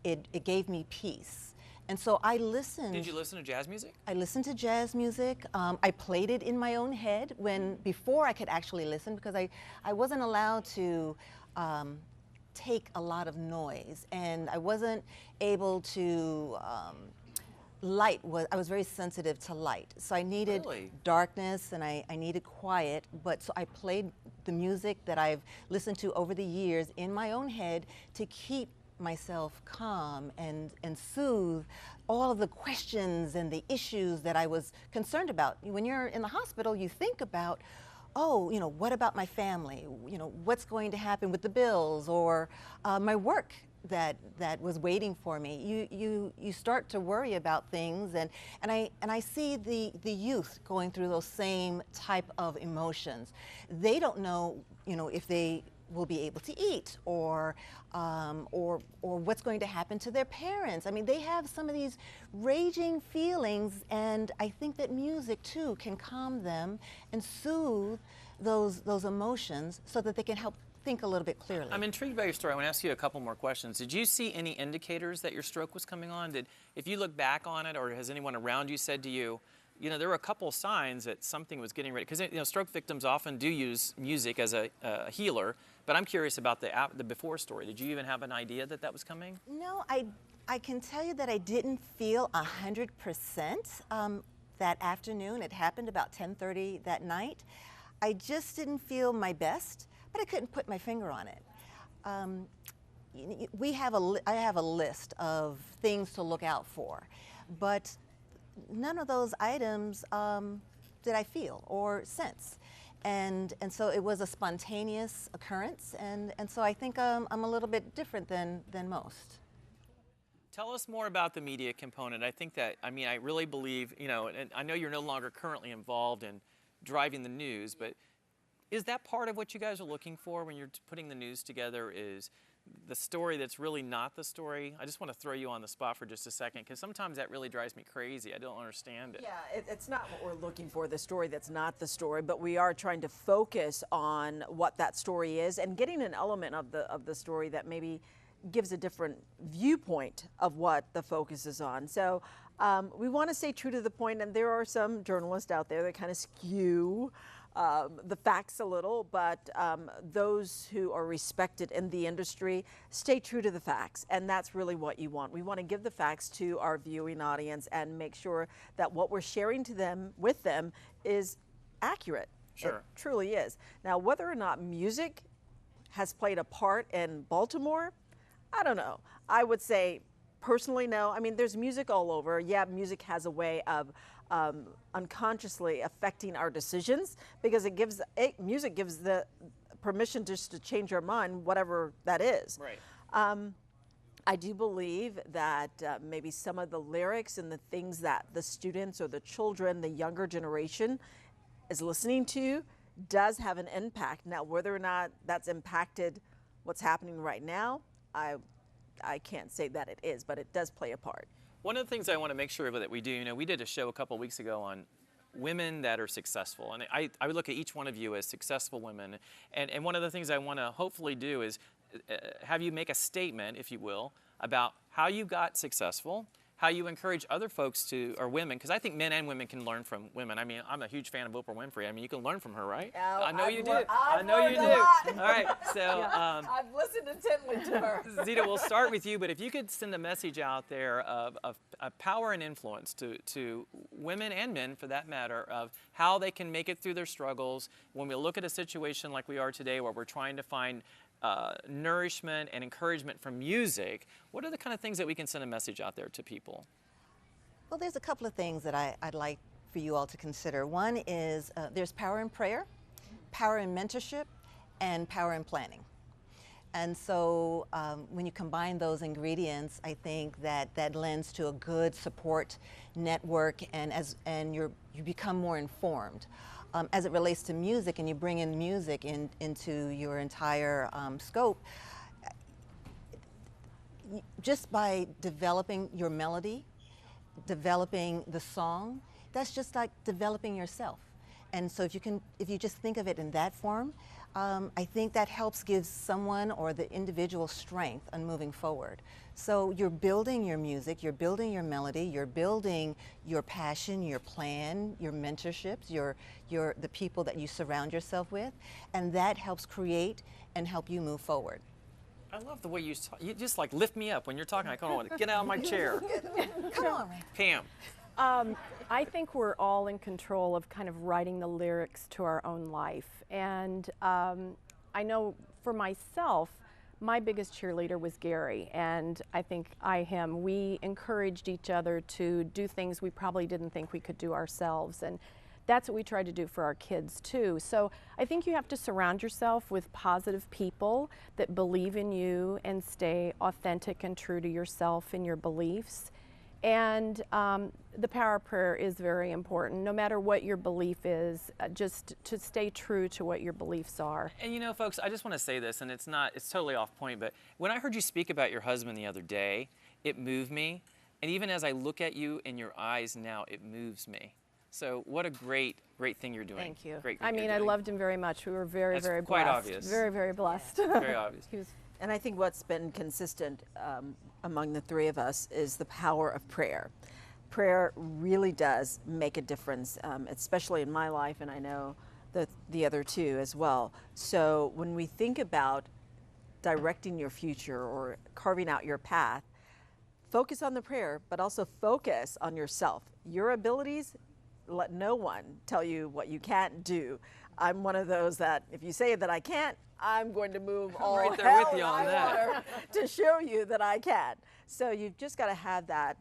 It gave me peace. And so I listened. Did you listen to jazz music? I listened to jazz music. I played it in my own head before I could actually listen, because I wasn't allowed to take a lot of noise, and I wasn't able to I was very sensitive to light, so I needed darkness and I needed quiet. But so I played the music that I've listened to over the years in my own head to keep myself calm and soothe all of the questions and the issues that I was concerned about. When you're in the hospital, you think about, oh, what about my family? What's going to happen with the bills, or my work that was waiting for me. You start to worry about things, and I see the youth going through those same type of emotions. They don't know, if they will be able to eat, or what's going to happen to their parents. I mean, they have some of these raging feelings, and I think that music too can calm them and soothe those emotions so that they can help think a little bit clearly. I'm intrigued by your story. I want to ask you a couple more questions. Did you see any indicators that your stroke was coming on? If you look back on it, or has anyone around you said to you, there were a couple of signs that something was getting ready? Because stroke victims often do use music as a healer. But I'm curious about the before story. Did you even have an idea that was coming? No, I can tell you that I didn't feel 100% that afternoon. It happened about 10:30 that night. I just didn't feel my best, but I couldn't put my finger on it. I have a list of things to look out for, but none of those items did I feel or sense. And so it was a spontaneous occurrence, and so I think I'm a little bit different than most. Tell us more about the media component. I think that, I really believe, and I know you're no longer currently involved in driving the news, but is that part of what you guys are looking for when you're putting the news together, is the story that's really not the story? I just want to throw you on the spot for just a second, because sometimes that really drives me crazy. I don't understand it. Yeah, it's not what we're looking for, the story that's not the story, but we are trying to focus on what that story is and getting an element of the story that maybe gives a different viewpoint of what the focus is on. So we want to stay true to the point, and there are some journalists out there that kind of skew the facts a little, but those who are respected in the industry stay true to the facts, and that's really what you want. We want to give the facts to our viewing audience and make sure that what we're sharing to them with them is accurate. Sure. It truly is. Now, whether or not music has played a part in Baltimore, I don't know. I would say personally, no. I mean, there's music all over. Yeah, music has a way of unconsciously affecting our decisions, because music gives the permission just to change our mind, whatever that is. Right. I do believe that maybe some of the lyrics and the things that the students or the children, the younger generation is listening to does have an impact. Now, whether or not that's impacted what's happening right now, I can't say that it is, but it does play a part. One of the things I want to make sure that we do, we did a show a couple weeks ago on women that are successful, and I would look at each one of you as successful women, and one of the things I want to hopefully do is have you make a statement, if you will, about how you got successful, how you encourage other folks or women, because I think men and women can learn from women. I mean, I'm a huge fan of Oprah Winfrey. I mean, you can learn from her, right? Oh, I know you do. I know you do. All right, so yeah, I've listened intently to her. Zita, we'll start with you, but if you could send a message out there of power and influence to women and men, for that matter, of how they can make it through their struggles when we look at a situation like we are today, where we're trying to find nourishment and encouragement from music, what are the kind of things that we can send a message out there to people? Well, there's a couple of things that I'd like for you all to consider. One is there's power in prayer, power in mentorship, and power in planning. And so when you combine those ingredients, I think that lends to a good support network, and you become more informed. As it relates to music, and you bring in music into your entire scope, just by developing your melody, developing the song, that's just like developing yourself. And so if you just think of it in that form, I think that helps give someone or the individual strength on moving forward. So you're building your music, you're building your melody, you're building your passion, your plan, your mentorships, the people that you surround yourself with, and that helps create and help you move forward. I love the way you just like lift me up when you're talking. I kind of want to get out of my chair. Come on, Ray. Pam. I think we're all in control of kind of writing the lyrics to our own life. And I know for myself, my biggest cheerleader was Gary, and I think we encouraged each other to do things we probably didn't think we could do ourselves. And that's what we tried to do for our kids too. So I think you have to surround yourself with positive people that believe in you and stay authentic and true to yourself and your beliefs. And the power of prayer is very important, no matter what your belief is, just to stay true to what your beliefs are. And you know, folks, I just want to say this, and it's totally off point, but when I heard you speak about your husband the other day, it moved me. And even as I look at you in your eyes now, it moves me. So what a great thing you're doing. Thank you. Great I mean, I loved him very much. We were very, That's very quite blessed. obvious. Very, very blessed. Very obvious. And I think what's been consistent among the three of us is the power of prayer. Prayer really does make a difference, especially in my life, and I know the other two as well. So when we think about directing your future or carving out your path, focus on the prayer, but also focus on yourself. Your abilities, let no one tell you what you can't do. I'm one of those that if you say that I can't, I'm going to move all right there with you on that to show you that I can. So you've just got to have that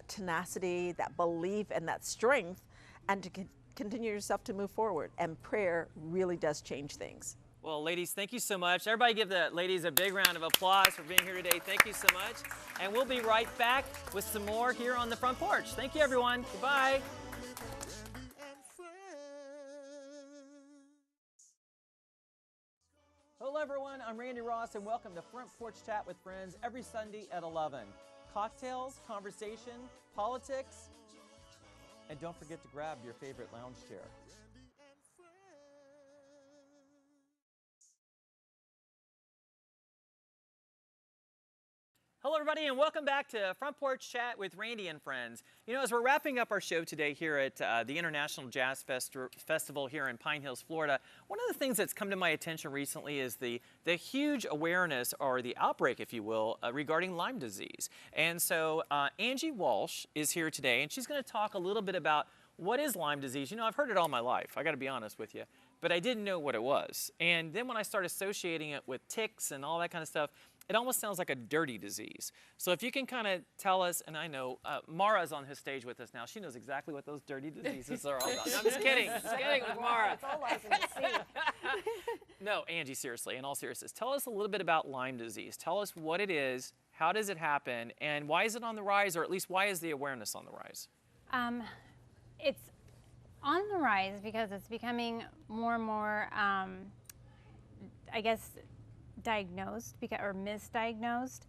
tenacity, that belief, and that strength, and to continue yourself to move forward. And prayer really does change things. Well, ladies, thank you so much. Everybody give the ladies a big round of applause for being here today. Thank you so much. And we'll be right back with some more here on the front porch. Thank you, everyone. Goodbye. Hello, everyone. I'm Randy Ross, and welcome to Front Porch Chat with Friends every Sunday at 11. Cocktails, conversation, politics, and don't forget to grab your favorite lounge chair. Hello, everybody, and welcome back to Front Porch Chat with Randy and Friends. You know, as we're wrapping up our show today here at the International Jazz Festival here in Pine Hills, Florida, one of the things that's come to my attention recently is the huge awareness, or the outbreak, if you will, regarding Lyme disease. And so Angie Walsh is here today, and she's going to talk a little bit about what is Lyme disease. You know, I've heard it all my life, I got to be honest with you, but I didn't know what it was. And then when I started associating it with ticks and all that kind of stuff, it almost sounds like a dirty disease. So if you can kind of tell us, and I know Mara's on his stage with us now. She knows exactly what those dirty diseases are all about. No, I'm just kidding. Just kidding with Mara. It's all lies in the sea. No, Angie, seriously, in all seriousness, tell us a little bit about Lyme disease. Tell us what it is, how does it happen, and why is it on the rise, or at least why is the awareness on the rise? It's on the rise because it's becoming more and more, I guess, diagnosed or misdiagnosed.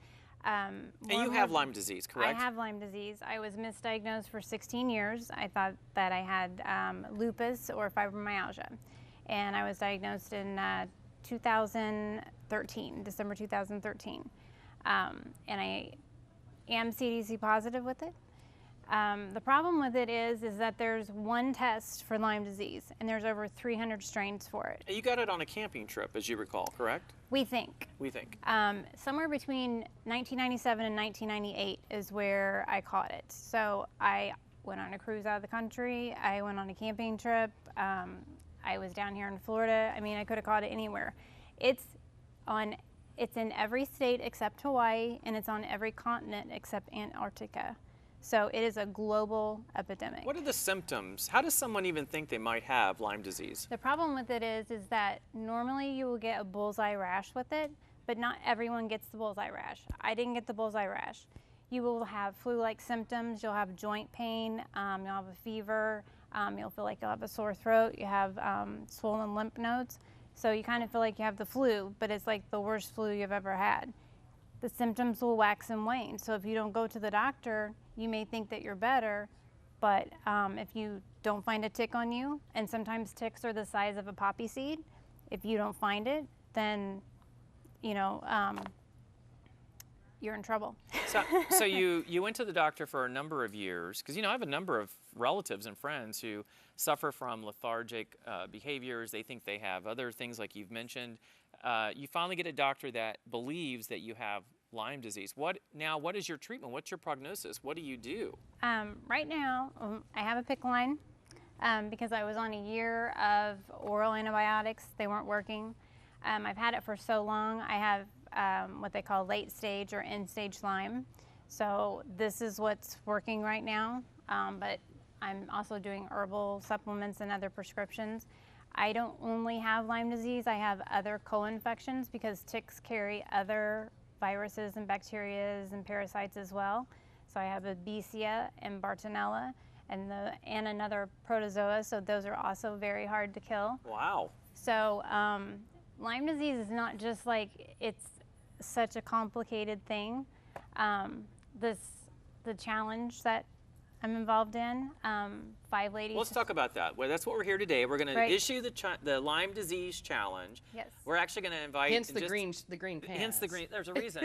And you have Lyme disease, correct? I have Lyme disease. I was misdiagnosed for 16 years. I thought that I had lupus or fibromyalgia. And I was diagnosed in 2013, December 2013. And I am CDC positive with it. The problem with it is that there's one test for Lyme disease, and there's over 300 strains for it. You got it on a camping trip, as you recall, correct? We think. We think. Somewhere between 1997 and 1998 is where I caught it. So I went on a cruise out of the country. I went on a camping trip. I was down here in Florida. I mean, I could have caught it anywhere. It's on It's in every state except Hawaii, and it's on every continent except Antarctica. So it is a global epidemic. What are the symptoms? How does someone even think they might have Lyme disease? The problem with it is that normally you will get a bullseye rash with it, but not everyone gets the bullseye rash. I didn't get the bullseye rash. You will have flu-like symptoms. You'll have joint pain. You'll have a fever. You'll feel like you'll have a sore throat. You have swollen lymph nodes. So you kind of feel like you have the flu, but it's like the worst flu you've ever had. The symptoms will wax and wane. So if you don't go to the doctor, you may think that you're better, but if you don't find a tick on you, and sometimes ticks are the size of a poppy seed, if you don't find it, then you know you're in trouble. So you went to the doctor for a number of years, because I have a number of relatives and friends who suffer from lethargic behaviors. They think they have other things like you've mentioned. You finally get a doctor that believes that you have Lyme disease. What is your treatment? What's your prognosis? What do you do? Right now, I have a PICC line because I was on a year of oral antibiotics. They weren't working. I've had it for so long. I have what they call late stage or end stage Lyme. So this is what's working right now. But I'm also doing herbal supplements and other prescriptions. I don't only have Lyme disease. I have other co-infections because ticks carry other viruses and bacteria and parasites as well. So I have a Babesia and Bartonella and another protozoa. So those are also very hard to kill. Wow. So Lyme disease is not just like it's such a complicated thing. The challenge that I'm involved in, 5 ladies. Let's talk about that. Well, that's what we're here today. We're going to issue the Lyme disease challenge. Yes. We're actually going to invite. Hence the green pants. Hence the green. There's a reason.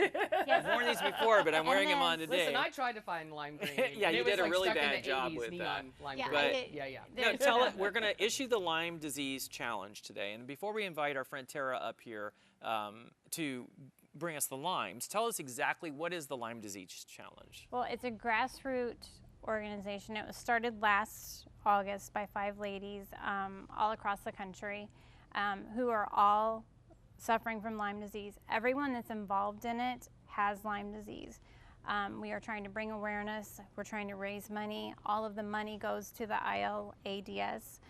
I've worn these before, but I'm wearing them on today. Listen, I tried to find lime green. Yeah, you did a like really stuck in bad the job 80s with that. Lime Yeah, green. No, tell it. We're going to issue the Lyme disease challenge today, and before we invite our friend Tara up here to bring us the limes, tell us exactly what is the Lyme disease challenge. Well, it's a grassroots organization. It was started last August by 5 ladies all across the country who are all suffering from Lyme disease. Everyone that's involved in it has Lyme disease. We are trying to bring awareness. We're trying to raise money. All of the money goes to the ILADS.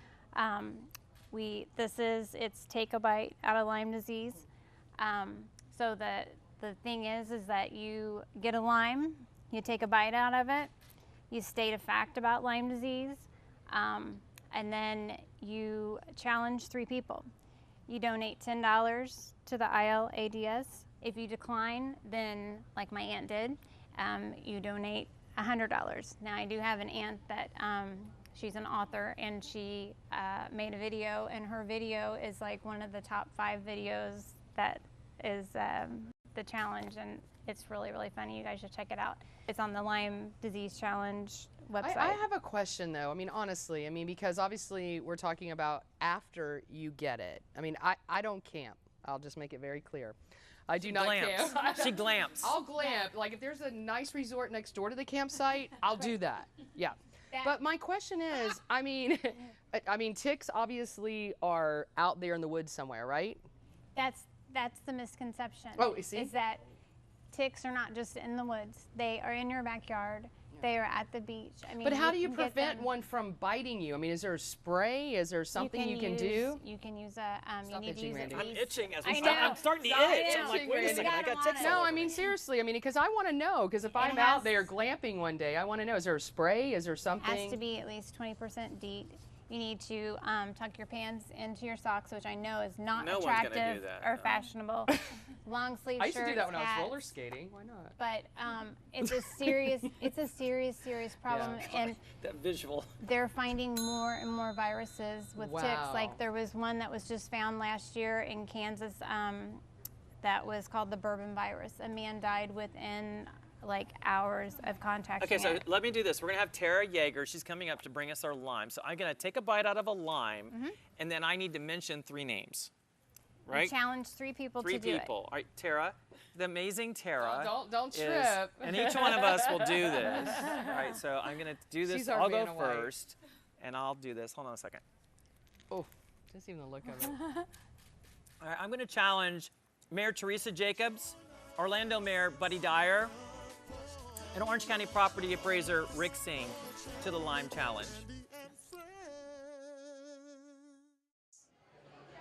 It's take a bite out of Lyme disease. So the thing is that you get a Lyme, you take a bite out of it, you state a fact about Lyme disease, and then you challenge 3 people. You donate $10 to the ILADS. If you decline, then like my aunt did, you donate $100. Now I do have an aunt that she's an author, and she made a video, and her video is like one of the top 5 videos that is the challenge, and it's really, really funny. You guys should check it out. It's on the Lyme Disease Challenge website. I have a question though. I mean, honestly, because obviously we're talking about after you get it. I mean, I don't camp. I'll just make it very clear. I do not camp. She glamps. I'll glamp. Like if there's a nice resort next door to the campsite, I'll do that. Yeah. But my question is, I mean, ticks obviously are out there in the woods somewhere, right? That's the misconception. Oh, you see? Is that ticks are not just in the woods. They are in your backyard. They are at the beach. I mean, but how do you can get prevent them. one from biting you? I mean, is there a spray? Is there something you can do? You can use a. Stop you need to itching, use Randy. I'm itching as I we know. start. I'm starting to Stop itch. I'm like, itching, wait a Randy. second, I got ticks all No, over I mean me. seriously. I mean, because I want to know. Because if I'm out there glamping one day, I want to know: is there a spray? Is there something? It has to be at least 20% DEET. You need to tuck your pants into your socks, which I know is not No one's gonna do attractive that, or no. fashionable. Long sleeve I used shirts, to do that when I was hats. roller skating. Why not? But it's a serious problem, and That visual. they're finding more and more viruses with ticks. Wow. Like there was one that was just found last year in Kansas that was called the bourbon virus. A man died within like hours of contacting Okay, so it. let me do this. We're going to have Tara Yeager. She's coming up to bring us our lime. So I'm going to take a bite out of a lime, and then I need to mention 3 names, right? You challenge 3 people 3 to do it. people. All right, Tara, the amazing Tara. Don't is- trip. And each one of us will do this. All right, so I'm going to do this. She's our I'll go Vanna White. first, and I'll do this. Hold on a second. Oh, just even the look of it. All right, I'm going to challenge Mayor Teresa Jacobs, Orlando Mayor Buddy Dyer, and Orange County property appraiser Rick Singh to the Lime Challenge.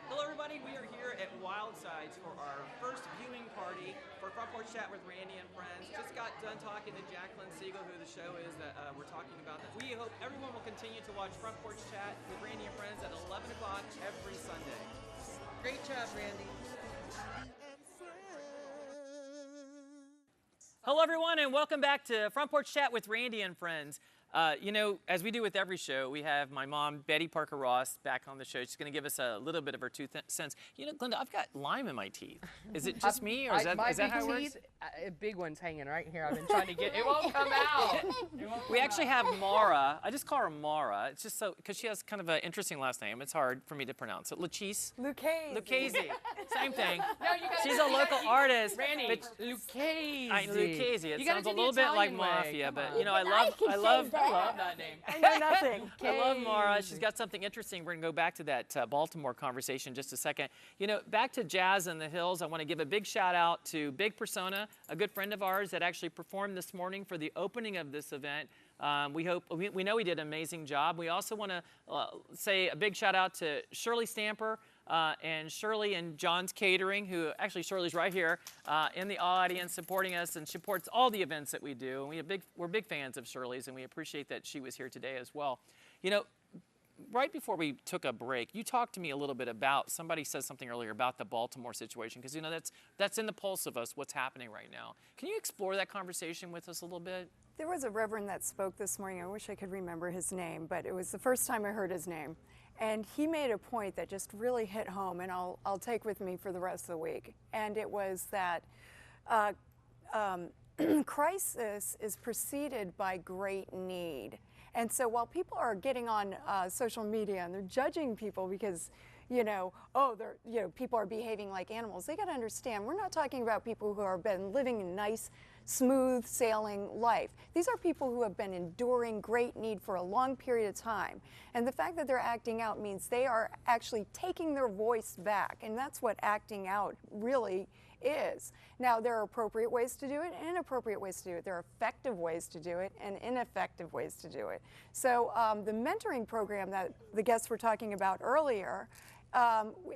Hello everybody, we are here at Wild Sides for our first viewing party for Front Porch Chat with Randy and Friends. Just got done talking to Jacqueline Siegel, who the show is that we're talking about. We hope everyone will continue to watch Front Porch Chat with Randy and Friends at 11 o'clock every Sunday. Great job, Randy. Hello everyone and welcome back to Front Porch Chat with Randy and Friends. You know, as we do with every show, we have my mom, Betty Parker Ross, back on the show. She's going to give us a little bit of her cents. You know, Glenda, I've got lime in my teeth. Is it just me, or is that how it works? Big one's hanging right here. I've been trying to get it. Won't come out. We actually have Mara. I just call her Mara. It's just so, because she has kind of an interesting last name. It's hard for me to pronounce it. Lucchese? Lucchese. Same thing. No, you gotta She's a local artist. Randy, Lucchese. Lucchese. It You sounds a do the little bit like Italian way. mafia, Come but on. you know, I love that name. I know nothing. I love Mara. She's got something interesting. We're going to go back to that Baltimore conversation in just a second. You know, back to Jazz in the Hills, I want to give a big shout out to Big Persona, a good friend of ours that actually performed this morning for the opening of this event. We know he did an amazing job. We also want to say a big shout out to Shirley Stamper and Shirley and John's Catering, who actually Shirley's right here in the audience supporting us and supports all the events that we do. And we're big fans of Shirley's, and we appreciate that she was here today as well. You know, right before we took a break, you talked to me a little bit about, somebody said something earlier about the Baltimore situation, because you know that's in the pulse of us, what's happening right now. Can you explore that conversation with us a little bit? There was a reverend that spoke this morning. I wish I could remember his name, but it was the first time I heard his name. And he made a point that just really hit home, and I'll take with me for the rest of the week. And it was that crisis is preceded by great need. And so while people are getting on social media and they're judging people because, people are behaving like animals, they got to understand we're not talking about people who have been living a nice, smooth sailing life. These are people who have been enduring great need for a long period of time. And the fact that they're acting out means they are actually taking their voice back. And that's what acting out really is. Now, there are appropriate ways to do it and inappropriate ways to do it. There are effective ways to do it and ineffective ways to do it. So the mentoring program that the guests were talking about earlier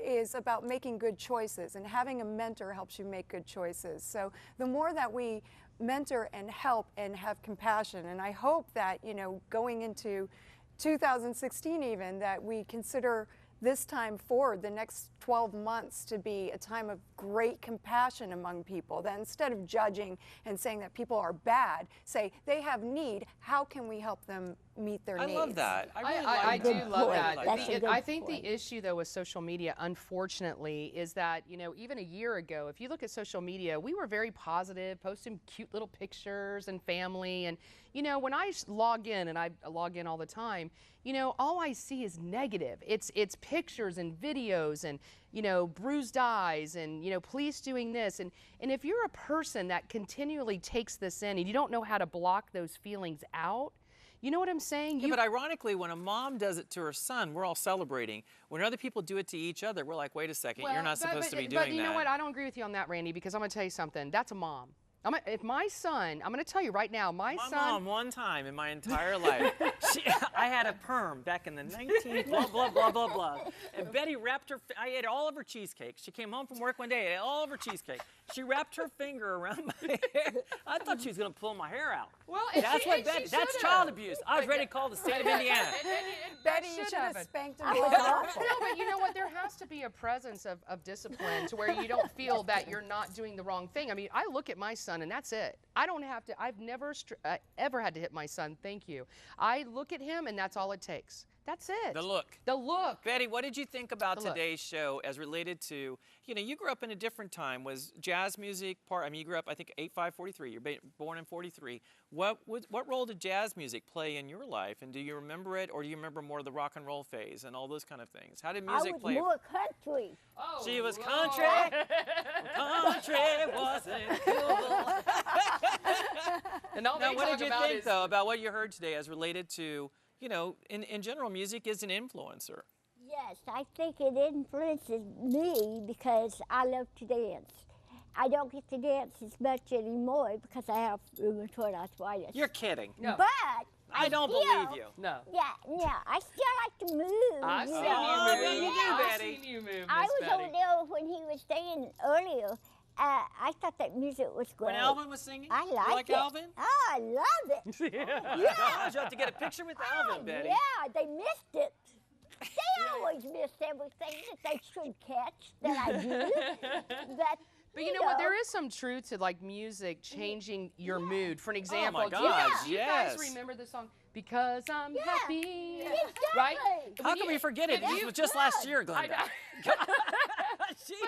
is about making good choices, and having a mentor helps you make good choices. So the more that we mentor and help and have compassion, and I hope that, going into 2016 even, that we consider this time forward, the next 12 months, to be a time of great compassion among people. That instead of judging and saying that people are bad, say they have need, how can we help them meet their needs? I love that. I do love that. I think point. the issue, though, with social media, unfortunately, is that, even a year ago, if you look at social media, we were very positive, posting cute little pictures and family. And, when I log in, and I log in all the time, all I see is negative. It's pictures and videos and, bruised eyes and, police doing this. And if you're a person that continually takes this in and you don't know how to block those feelings out, you know what I'm saying? Yeah, but ironically, when a mom does it to her son, we're all celebrating. When other people do it to each other, we're like, wait a second, you're not supposed to be doing that. But you know what? I don't agree with you on that, Randy, because I'm going to tell you something. That's a mom. If my son, I'm going to tell you right now, my son. My mom, one time in my entire life, I had a perm back in the 19 blah, blah, blah, blah, blah. And Betty wrapped her, I ate all of her cheesecake. She came home from work one day, I ate all of her cheesecake. She wrapped her finger around my hair. I thought she was going to pull my hair out. Well, that's child abuse. I was ready to call the state of Indiana. Betty, you should have spanked him. No, but you know what? There has to be a presence of discipline to where you don't feel that you're not doing the wrong thing. I mean, I look at my son and that's it. I don't have to, I've never ever had to hit my son, thank you. I look at him and that's all it takes. That's it. The look. The look. Betty, what did you think about today's show as related to, you grew up in a different time. Was jazz music part, you grew up, I think, 85-43. You're born in 43. What role did jazz music play in your life? And do you remember it, or do you remember more of the rock and roll phase and all those kind of things? How did music play? I was more country. Oh, she was country. Country wasn't cool. Now, what did you think, though, about what you heard today as related to, in general, music is an influencer? Yes, I think it influences me because I love to dance. I don't get to dance as much anymore because I have rheumatoid arthritis. You're kidding. No. But I don't still, believe you. No. Yeah, I still like to move. I've you seen know. you move. you do, I've Betty. seen you move, I Miss was Betty. over there when he was saying earlier. I thought that music was great. When Alvin was singing? I You like like it. Alvin? Oh, I love it. Yeah. Yeah. Oh, you have to get a picture with Alvin, Betty. Yeah, they missed it. They always miss everything that they should catch that I do. But you know what? There is some truth to like music changing your mood. For an example, my do you gosh, guys yes. remember the song "Because I'm Happy"? Exactly. Right? How can we forget it? This was just last year, Glenda. But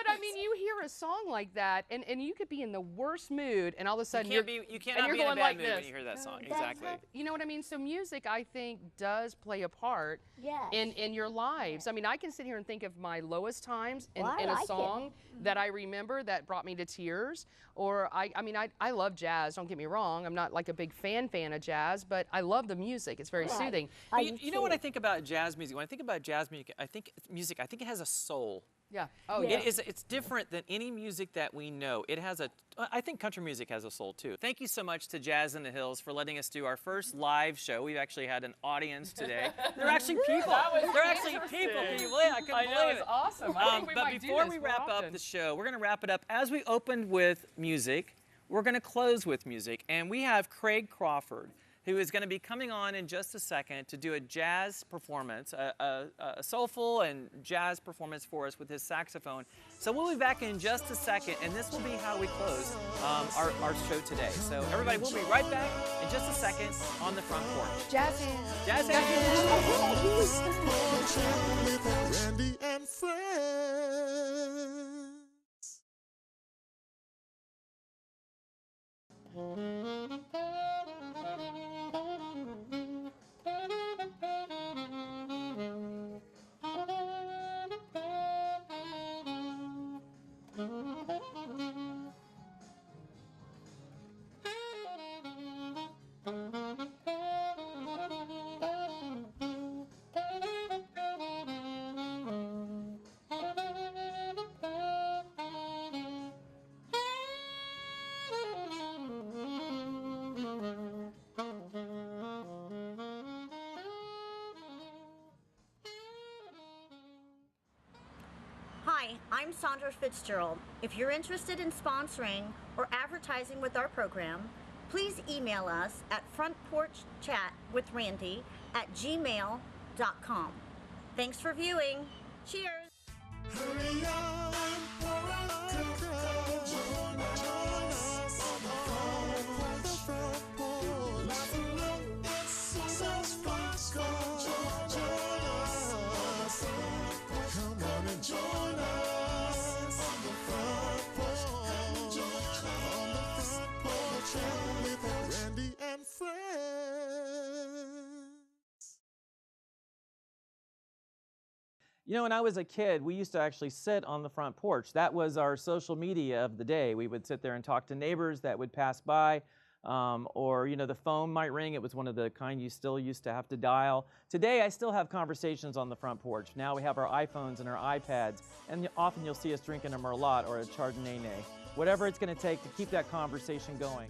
I mean, you hear a song like that, and you could be in the worst mood, and all of a sudden You and cannot you're be in a going bad like mood this. when you hear that song. Exactly. You know what I mean? So music, I think, does play a part Yes. in your lives. I mean, I can sit here and think of my lowest times in, Well, I in a like it. song that I remember that brought me to tears. Or I mean, I love jazz. Don't get me wrong. I'm not like a big fan of jazz, but I love the music. It's very soothing. But you know what I think about jazz music? When I think about jazz music, I think it has a soul. Yeah. Oh, It yeah. it's different than any music that we know. It has I think country music has a soul too. Thank you so much to Jazz in the Hills for letting us do our first live show. We've actually had an audience today. They're actually people. That was They're actually people. Can you believe it? I couldn't I know, believe it's it. awesome. I think we but might do before this we more wrap often. up the show, we're going to wrap it up as we opened with music. We're going to close with music, and we have Craig Crawford, who is going to be coming on in just a second to do a jazz performance, a soulful and jazz performance for us with his saxophone. So we'll be back in just a second, and this will be how we close our show today. So everybody, we'll be right back in just a second on the front porch. Jazz hands. Jazz hands. Randy and friends. Hi, I'm Sandra Fitzgerald. If you're interested in sponsoring or advertising with our program, please email us at frontporchchatwithrandy@gmail.com. Thanks for viewing. Cheers. Hurry up, join us on the front porch. Laugh and look, it's so fun. Join us on the front porch. Come on and join us on the front porch. Join us on the front porch with Randy and friends. You know, when I was a kid, we used to actually sit on the front porch. That was our social media of the day. We would sit there and talk to neighbors that would pass by, or, you know, the phone might ring. It was one of the kind you still used to have to dial. Today, I still have conversations on the front porch. Now we have our iPhones and our iPads, and often you'll see us drinking a Merlot or a Chardonnay. Whatever it's going to take to keep that conversation going.